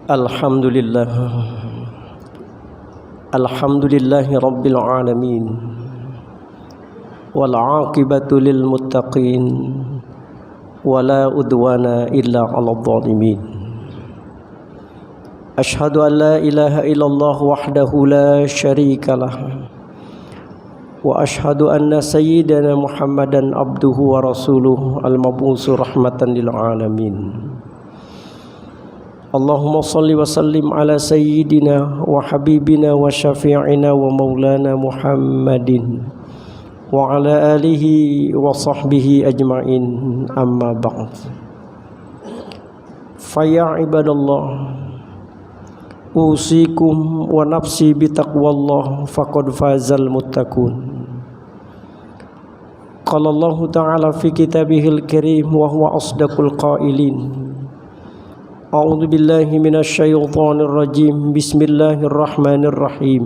Alhamdulillah. Alhamdulillahi rabbil alamin. Wal aqibatu lil muttaqin. Wala udwana illa 'alal zalimin. Asyhadu an la ilaha illallah wahdahu la syarikalah. Wa asyhadu anna sayyidana Muhammadan abduhu wa rasuluhu al-mab'usu rahmatan lil alamin. Allahumma salli wa sallim ala sayyidina wa habibina wa syafi'ina wa maulana Muhammadin wa ala alihi wa sahbihi ajma'in, amma ba'd. Faya ibadallah, usikum wa nafsi bitaqwallah faqad fazal muttaqun. Qala Allah ta'ala fi kitabihil karim wa huwa asdaqul qailin. A'udzu billahi minasy syaithanir rajim. Bismillahirrahmanirrahim.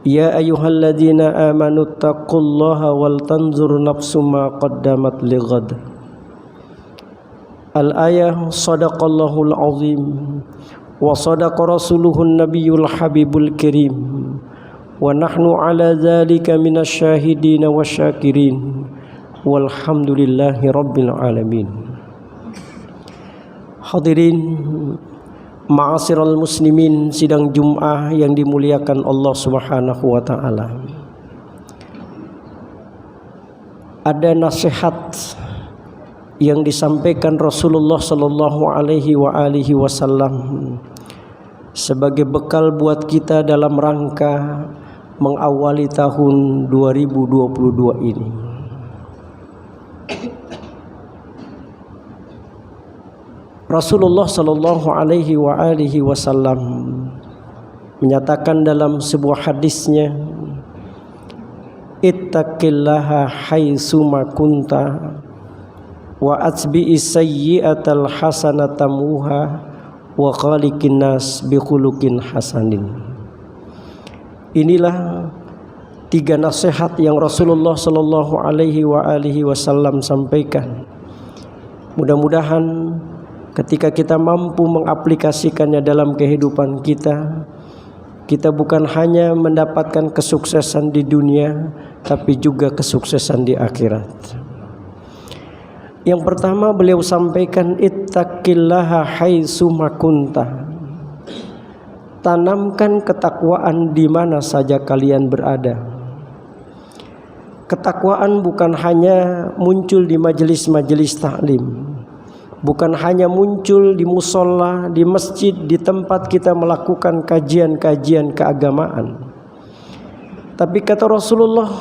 Ya ayyuhalladzina amanu taqullaha wal tanzur nafsum ma qaddamat lighad. Al-ayah sadaqallahul azim wa sadaqa rasuluhun nabiyul habibul karim wa nahnu ala dzalika minasy syahidin wasyakirin walhamdulillahi rabbil alamin. Hadirin ma'asyiral muslimin, sidang Jum'ah yang dimuliakan Allah Subhanahu wa taala. Ada nasihat yang disampaikan Rasulullah sallallahu alaihi wasallam sebagai bekal buat kita dalam rangka mengawali tahun 2022 ini. Rasulullah sallallahu alaihi wasallam menyatakan dalam sebuah hadisnya, ittaqillaha haitsuma kunta wa atbi'is sayyi'atal hasanata muha wa khaliqin nas bi khuluqin hasanin. Inilah tiga nasihat yang Rasulullah sallallahu alaihi wasallam sampaikan. Mudah-mudahan ketika kita mampu mengaplikasikannya dalam kehidupan kita, kita bukan hanya mendapatkan kesuksesan di dunia, tapi juga kesuksesan di akhirat. Yang pertama beliau sampaikan, ittaqillaha haitsuma kunta. Tanamkan ketakwaan di mana saja kalian berada. Ketakwaan bukan hanya muncul di majelis-majelis taklim, bukan hanya muncul di musola, di masjid, di tempat kita melakukan kajian-kajian keagamaan. Tapi kata Rasulullah,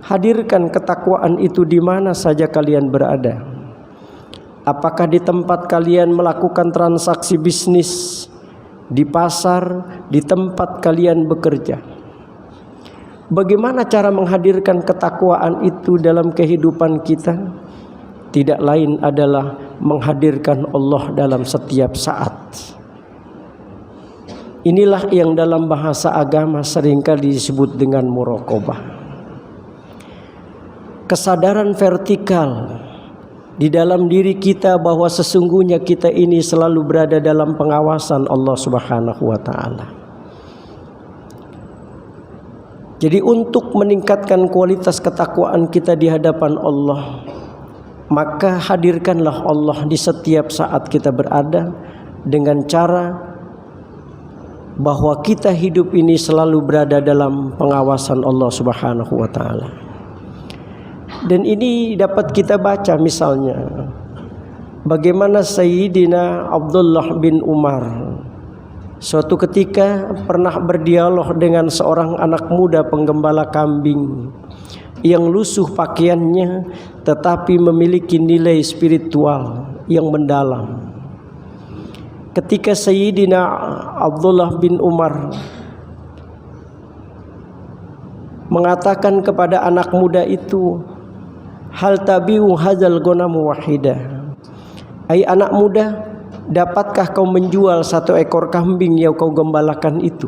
hadirkan ketakwaan itu di mana saja kalian berada. Apakah di tempat kalian melakukan transaksi bisnis, di pasar, di tempat kalian bekerja. Bagaimana cara menghadirkan ketakwaan itu dalam kehidupan kita? Tidak lain adalah menghadirkan Allah dalam setiap saat. Inilah yang dalam bahasa agama seringkali disebut dengan muraqabah. Kesadaran vertikal di dalam diri kita bahwa sesungguhnya kita ini selalu berada dalam pengawasan Allah Subhanahu wa taala. Jadi untuk meningkatkan kualitas ketakwaan kita di hadapan Allah, maka hadirkanlah Allah di setiap saat kita berada dengan cara bahwa kita hidup ini selalu berada dalam pengawasan Allah Subhanahu wa taala. Dan ini dapat kita baca misalnya bagaimana Sayyidina Abdullah bin Umar suatu ketika pernah berdialog dengan seorang anak muda penggembala kambing yang lusuh pakaiannya tetapi memiliki nilai spiritual yang mendalam. Ketika Sayyidina Abdullah bin Umar mengatakan kepada anak muda itu, hal tabiu hadzal ghanam wahidah. Hai anak muda, dapatkah kau menjual satu ekor kambing yang kau gembalakan itu?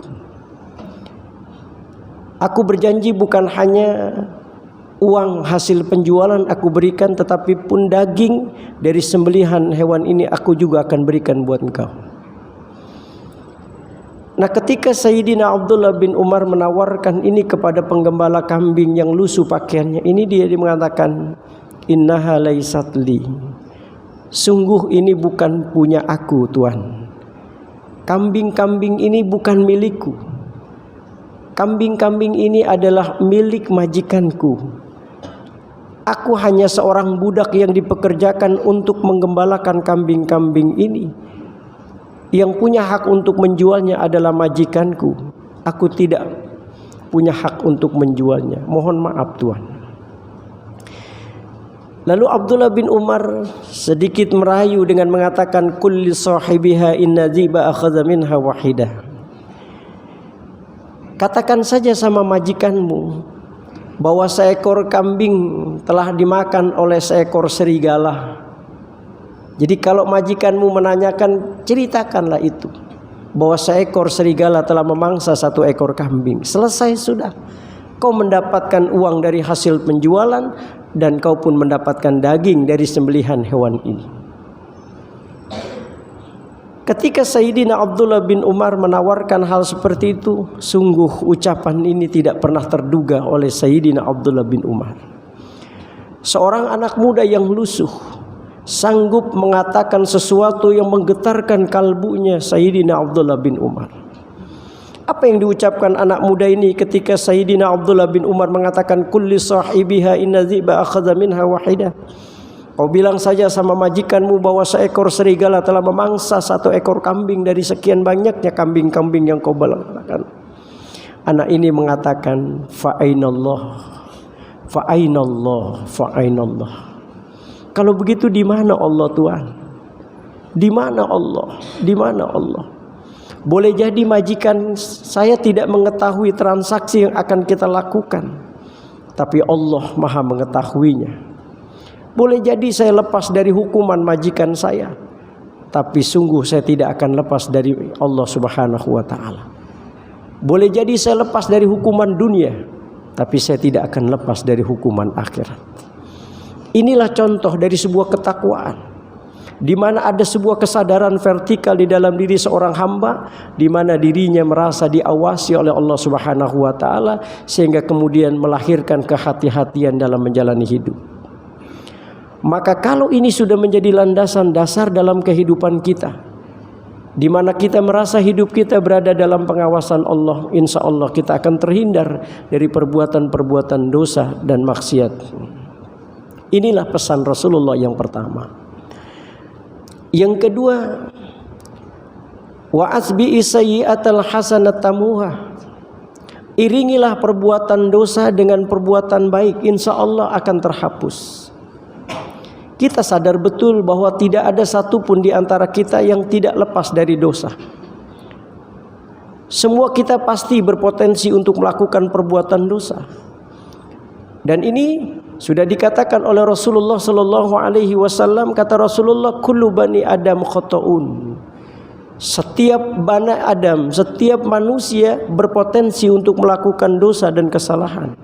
Aku berjanji bukan hanya uang hasil penjualan aku berikan, tetapi pun daging dari sembelihan hewan ini aku juga akan berikan buat engkau. Nah, ketika Sayyidina Abdullah bin Umar menawarkan ini kepada penggembala kambing yang lusuh pakaiannya, ini dia mengatakan, innaha laysat li. Sungguh ini bukan punya aku, Tuan. Kambing-kambing ini bukan milikku. Kambing-kambing ini adalah milik majikanku. Aku hanya seorang budak yang dipekerjakan untuk menggembalakan kambing-kambing ini. Yang punya hak untuk menjualnya adalah majikanku. Aku tidak punya hak untuk menjualnya. Mohon maaf, Tuan. Lalu Abdullah bin Umar sedikit merayu dengan mengatakan, kulli sahibiha inna ziba akhadha minha wahidah. Katakan saja sama majikanmu bahwa seekor kambing telah dimakan oleh seekor serigala. Jadi kalau majikanmu menanyakan, ceritakanlah itu, bahwa seekor serigala telah memangsa satu ekor kambing. Selesai sudah. Kau mendapatkan uang dari hasil penjualan, dan kau pun mendapatkan daging dari sembelihan hewan ini. Ketika Sayyidina Abdullah bin Umar menawarkan hal seperti itu, sungguh ucapan ini tidak pernah terduga oleh Sayyidina Abdullah bin Umar. Seorang anak muda yang lusuh sanggup mengatakan sesuatu yang menggetarkan kalbunya Sayyidina Abdullah bin Umar. Apa yang diucapkan anak muda ini ketika Sayyidina Abdullah bin Umar mengatakan, kulli sahibiha inna ziba akhadha minha wahidah. Kau bilang saja sama majikanmu bahwa seekor serigala telah memangsa satu ekor kambing dari sekian banyaknya kambing-kambing yang kau balakan. Anak ini mengatakan, fa'ainallah, fa'ainallah, fa'ainallah. Kalau begitu di mana Allah, Tuhan? Di mana Allah? Di mana Allah? Boleh jadi majikan saya tidak mengetahui transaksi yang akan kita lakukan, tapi Allah Maha mengetahuinya. Boleh jadi saya lepas dari hukuman majikan saya, tapi sungguh saya tidak akan lepas dari Allah Subhanahu wa taala. Boleh jadi saya lepas dari hukuman dunia, tapi saya tidak akan lepas dari hukuman akhirat. Inilah contoh dari sebuah ketakwaan, di mana ada sebuah kesadaran vertikal di dalam diri seorang hamba, di mana dirinya merasa diawasi oleh Allah Subhanahu wa taala, sehingga kemudian melahirkan kehati-hatian dalam menjalani hidup. Maka kalau ini sudah menjadi landasan dasar dalam kehidupan kita, di mana kita merasa hidup kita berada dalam pengawasan Allah, insya Allah kita akan terhindar dari perbuatan-perbuatan dosa dan maksiat. Inilah pesan Rasulullah yang pertama. Yang kedua, wa asbi'i sayyi'atal hasanatamuha. Iringilah perbuatan dosa dengan perbuatan baik, insya Allah akan terhapus. Kita sadar betul bahwa tidak ada satupun di antara kita yang tidak lepas dari dosa. Semua kita pasti berpotensi untuk melakukan perbuatan dosa. Dan ini sudah dikatakan oleh Rasulullah sallallahu alaihi wasallam, kata Rasulullah, kullu bani Adam khata'un. Setiap bani Adam, setiap manusia berpotensi untuk melakukan dosa dan kesalahan.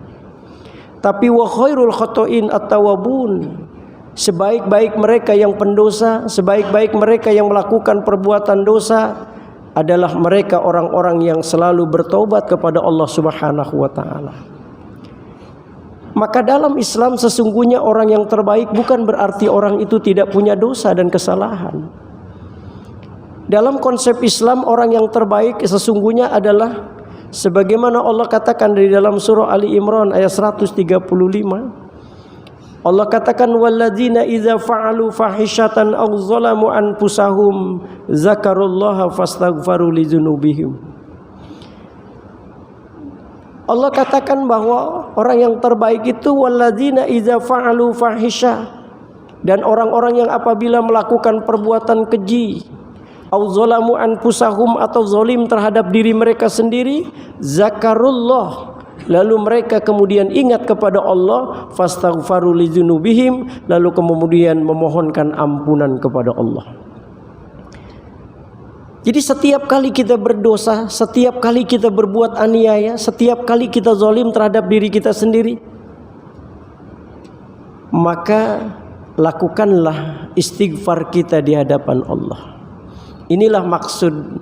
Tapi wa khairul khata'in at-tawwabun. Sebaik-baik mereka yang pendosa, sebaik-baik mereka yang melakukan perbuatan dosa adalah mereka orang-orang yang selalu bertobat kepada Allah Subhanahu wa taala. Maka dalam Islam sesungguhnya orang yang terbaik bukan berarti orang itu tidak punya dosa dan kesalahan. Dalam konsep Islam, orang yang terbaik sesungguhnya adalah sebagaimana Allah katakan di dalam surah Ali Imran ayat 135. Allah katakan, walladzina idza fa'alu fahishatan aw zalamu anfusahum zakarullaha fastaghfaru lidzunubihim. Allah katakan bahwa orang yang terbaik itu walladzina idza fa'alu fahisha, dan orang-orang yang apabila melakukan perbuatan keji, au zalamu anfusahum, atau zalim terhadap diri mereka sendiri, zakarullah, lalu mereka kemudian ingat kepada Allah, fastaghfaru lidzunubihim, lalu kemudian memohonkan ampunan kepada Allah. Jadi setiap kali kita berdosa, setiap kali kita berbuat aniaya, setiap kali kita zalim terhadap diri kita sendiri, maka lakukanlah istighfar kita di hadapan Allah. Inilah maksud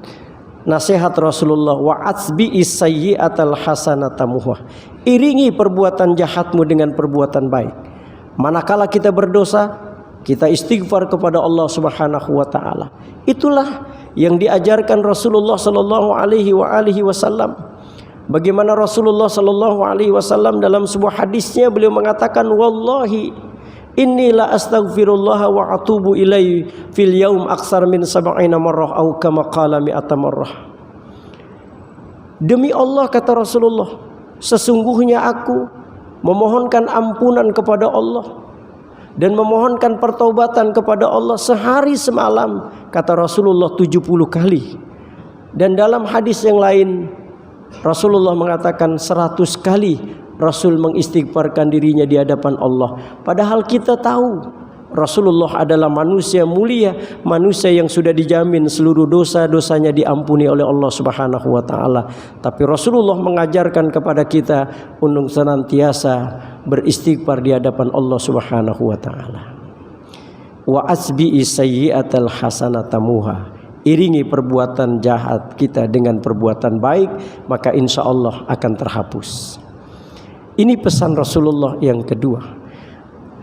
nasihat Rasulullah, wa atsbi'is sayyi'atal hasanata muhah. Iringi perbuatan jahatmu dengan perbuatan baik. Manakala kita berdosa, kita istighfar kepada Allah Subhanahu wa taala. Itulah yang diajarkan Rasulullah sallallahu alaihi wasallam. Bagaimana Rasulullah sallallahu alaihi wasallam dalam sebuah hadisnya beliau mengatakan, wallahi inni la astaghfirullah wa atubu ilaihi fil yaum aksar min 70 marrah au kama qala 100 marrah. Demi Allah, kata Rasulullah, sesungguhnya aku memohonkan ampunan kepada Allah dan memohonkan pertaubatan kepada Allah sehari semalam, kata Rasulullah, 70 kali. Dan dalam hadis yang lain Rasulullah mengatakan 100 kali Rasul mengistighfarkan dirinya di hadapan Allah. Padahal kita tahu Rasulullah adalah manusia mulia, manusia yang sudah dijamin seluruh dosa-dosanya diampuni oleh Allah Subhanahu wa taala. Tapi Rasulullah mengajarkan kepada kita untuk senantiasa beristighfar di hadapan Allah Subhanahu wa taala. Wa asbi'i sayyi'atal hasanata muha. Iringi perbuatan jahat kita dengan perbuatan baik, maka insya Allah akan terhapus. Ini pesan Rasulullah yang kedua.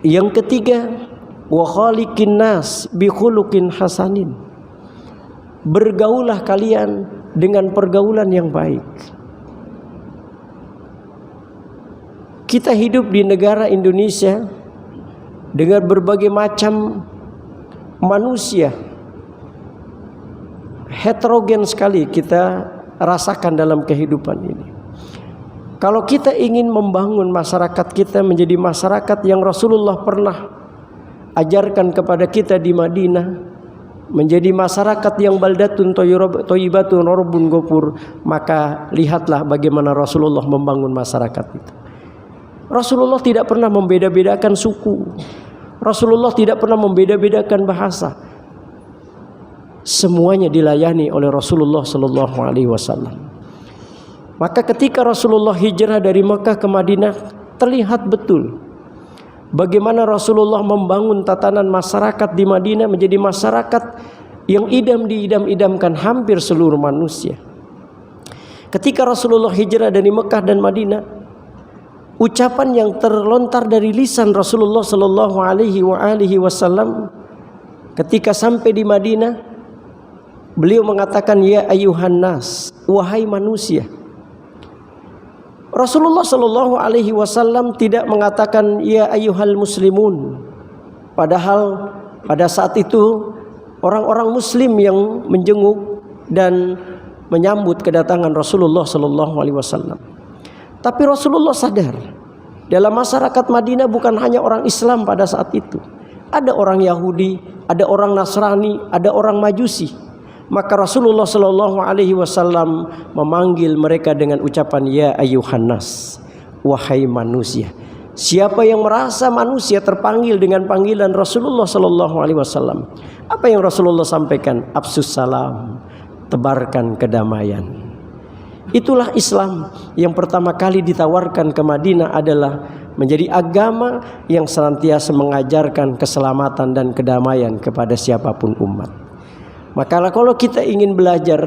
Yang ketiga, wa khaliqin nas bi khuluqin hasanin. Bergaulah kalian dengan pergaulan yang baik. Kita hidup di negara Indonesia dengan berbagai macam manusia, heterogen sekali kita rasakan dalam kehidupan ini. Kalau kita ingin membangun masyarakat kita menjadi masyarakat yang Rasulullah pernah ajarkan kepada kita di Madinah, menjadi masyarakat yang baldatun thayyibatun rabbun ghafur, maka lihatlah bagaimana Rasulullah membangun masyarakat itu. Rasulullah tidak pernah membeda-bedakan suku. Rasulullah tidak pernah membeda-bedakan bahasa. Semuanya dilayani oleh Rasulullah sallallahu alaihi wasallam. Maka ketika Rasulullah hijrah dari Mekah ke Madinah, terlihat betul bagaimana Rasulullah membangun tatanan masyarakat di Madinah menjadi masyarakat yang diidam-idamkan hampir seluruh manusia. Ketika Rasulullah hijrah dari Mekah dan Madinah, ucapan yang terlontar dari lisan Rasulullah sallallahu alaihi wasallam ketika sampai di Madinah, beliau mengatakan, ya ayuhan nas, wahai manusia. Rasulullah sallallahu alaihi wasallam tidak mengatakan ya ayuhal muslimun. Padahal pada saat itu orang-orang muslim yang menjenguk dan menyambut kedatangan Rasulullah sallallahu alaihi wasallam. Tapi Rasulullah sadar dalam masyarakat Madinah bukan hanya orang Islam pada saat itu. Ada orang Yahudi, ada orang Nasrani, ada orang Majusi. Maka Rasulullah sallallahu alaihi wasallam memanggil mereka dengan ucapan ya ayyuhan nas, wahai manusia. Siapa yang merasa manusia terpanggil dengan panggilan Rasulullah sallallahu alaihi wasallam, apa yang Rasulullah sampaikan? Afsus salam, tebarkan kedamaian. Itulah Islam yang pertama kali ditawarkan ke Madinah, adalah menjadi agama yang senantiasa mengajarkan keselamatan dan kedamaian kepada siapapun umat. Maka kalau kita ingin belajar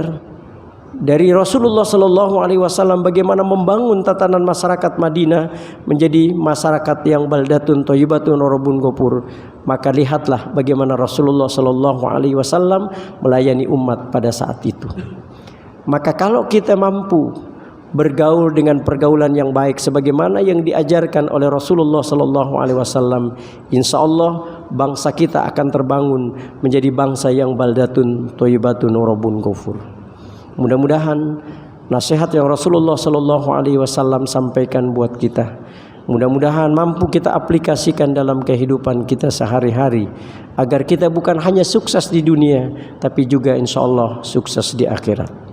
dari Rasulullah sallallahu alaihi wasallam bagaimana membangun tatanan masyarakat Madinah menjadi masyarakat yang baldatun thayyibatun rabbun ghafur, maka lihatlah bagaimana Rasulullah sallallahu alaihi wasallam melayani umat pada saat itu. Maka kalau kita mampu bergaul dengan pergaulan yang baik sebagaimana yang diajarkan oleh Rasulullah sallallahu alaihi wasallam, insyaallah bangsa kita akan terbangun menjadi bangsa yang baldatun thayyibatun rabbun ghafur. Mudah-mudahan nasihat yang Rasulullah sallallahu alaihi wasallam sampaikan buat kita, mudah-mudahan mampu kita aplikasikan dalam kehidupan kita sehari-hari, agar kita bukan hanya sukses di dunia tapi juga insyaallah sukses di akhirat.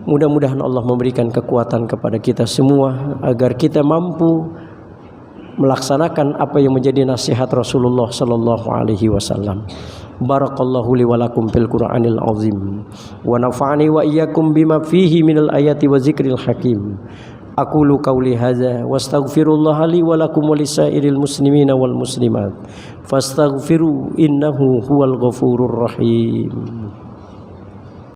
Mudah-mudahan Allah memberikan kekuatan kepada kita semua agar kita mampu melaksanakan apa yang menjadi nasihat Rasulullah sallallahu alaihi wasallam. Barakallahu li wa lakum fil Qur'anil azim wa nafa'ani wa iyyakum bima fihi minal ayati wa zikril hakim. Aqulu qawli hadza wastaghfirullaha li wa lakum wa lisairil muslimina wal muslimat fastaghfiru innahu huwal ghafurur rahim.